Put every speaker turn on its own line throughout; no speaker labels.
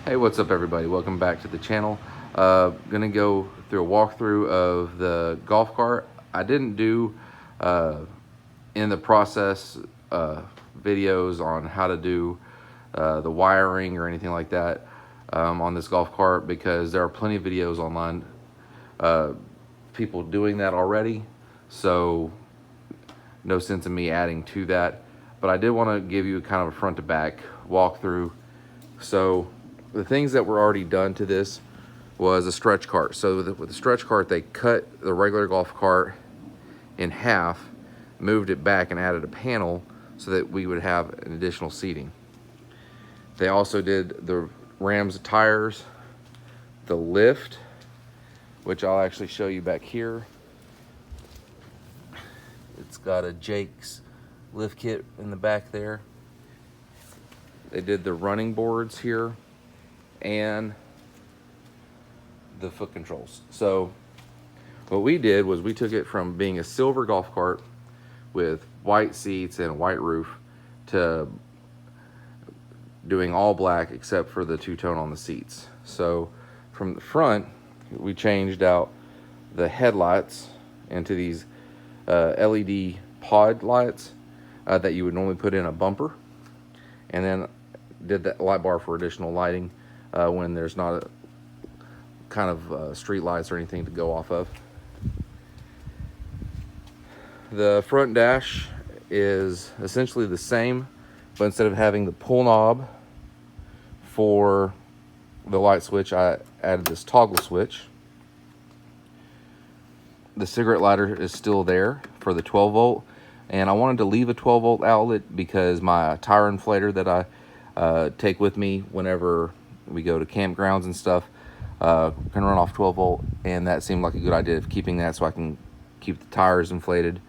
Hey, what's up everybody? Welcome back to the channel. Gonna go through a walkthrough of the golf cart. I didn't do in the process videos on how to do the wiring or anything like that on this golf cart because there are plenty of videos online, people doing that already, so no sense in me adding to that. But I did want to give you kind of a front to back walkthrough. So the things that were already done to this was a stretch cart. So with the stretch cart, they cut the regular golf cart in half, moved it back and added a panel so that we would have an additional seating. They also did the Rams tires, the lift, which I'll actually show you back here. It's got a Jake's lift kit in the back there. They did the running boards here and the foot controls. So what we did was we took it from being a silver golf cart with white seats and a white roof to doing all black except for the two-tone on the seats. So from the front, we changed out the headlights into these LED pod lights that you would normally put in a bumper, and then did that light bar for additional lighting when there's not a kind of street lights or anything to go off of. The front dash is essentially the same, but instead of having the pull knob for the light switch, I added this toggle switch. The cigarette lighter is still there for the 12 volt, and I wanted to leave a 12 volt outlet because my tire inflator that I take with me whenever we go to campgrounds and stuff can run off 12 volt, and that seemed like a good idea of keeping that so I can keep the tires inflated.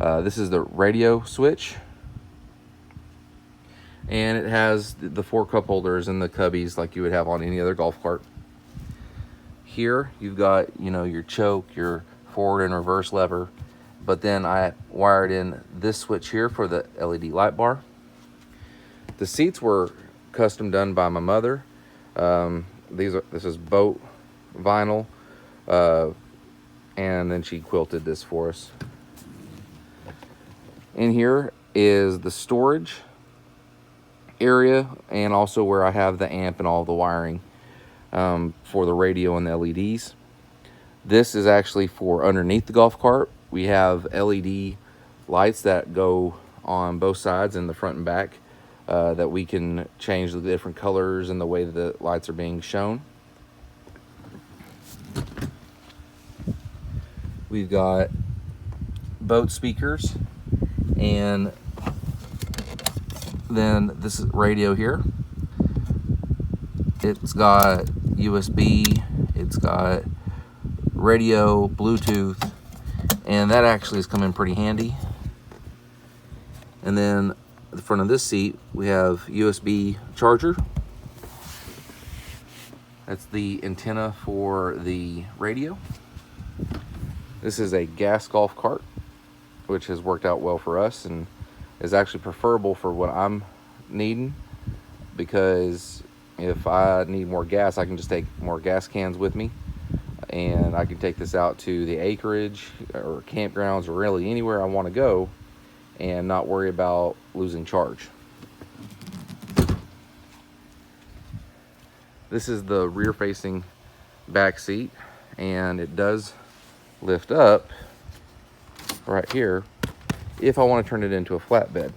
This is the radio switch, and it has the 4 cup holders and the cubbies like you would have on any other golf cart. Here you've got, you know, your choke, your forward and reverse lever, but then I wired in this switch here for the LED light bar. The seats were custom done by my mother. This is boat vinyl, and then she quilted this for us. In here is the storage area, and also where I have the amp and all the wiring for the radio and the LEDs. This is actually for underneath the golf cart. We have LED lights that go on both sides, in the front and back, that we can change the different colors and the way that the lights are being shown. We've got boat speakers, and then this is radio here. It's got USB, it's got radio, Bluetooth, and that actually has come in pretty handy. And then at the front of this seat, we have USB charger. That's the antenna for the radio. This is a gas golf cart, which has worked out well for us and is actually preferable for what I'm needing, because if I need more gas, I can just take more gas cans with me, and I can take this out to the acreage or campgrounds or really anywhere I want to go and not worry about losing charge. This is the rear facing back seat, and it does lift up right here if I want to turn it into a flatbed,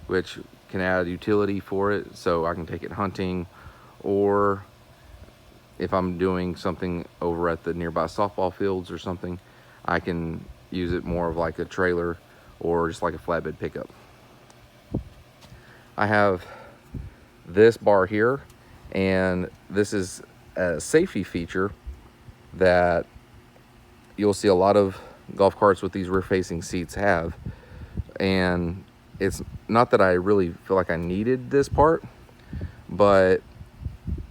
which can add utility for it, so I can take it hunting, or if I'm doing something over at the nearby softball fields or something, I can use it more of like a trailer or just like a flatbed pickup. I have this bar here, and this is a safety feature that you'll see a lot of golf carts with these rear facing seats have, and it's not that I really feel like I needed this part, but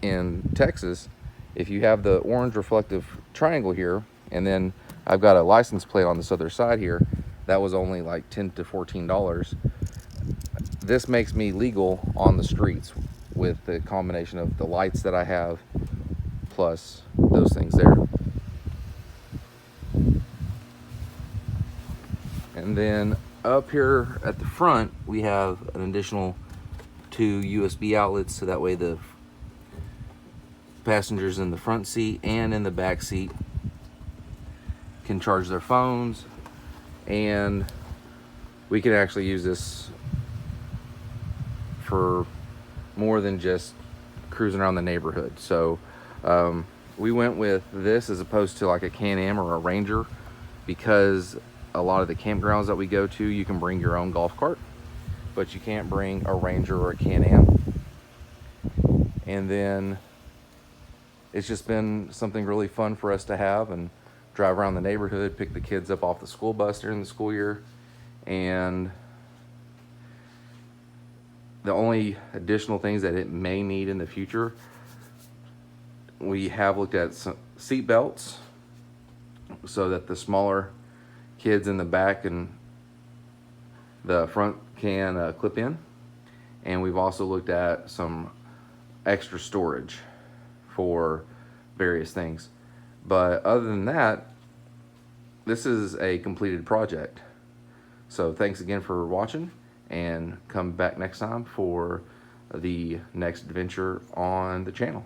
in Texas, if you have the orange reflective triangle here, and then I've got a license plate on this other side here, that was only like $10 to $14. This makes me legal on the streets with the combination of the lights that I have plus those things there. And then up here at the front, we have an additional 2 USB outlets, so that way the passengers in the front seat and in the back seat can charge their phones, and we can actually use this for more than just cruising around the neighborhood. So we went with this as opposed to like a Can-Am or a Ranger, because a lot of the campgrounds that we go to, you can bring your own golf cart, but you can't bring a Ranger or a Can-Am. And then it's just been something really fun for us to have and drive around the neighborhood, pick the kids up off the school bus during the school year. And the only additional things that it may need in the future, we have looked at some seat belts so that the smaller kids in the back and the front can clip in. And we've also looked at some extra storage for various things. But other than that, this is a completed project. So thanks again for watching, and come back next time for the next adventure on the channel.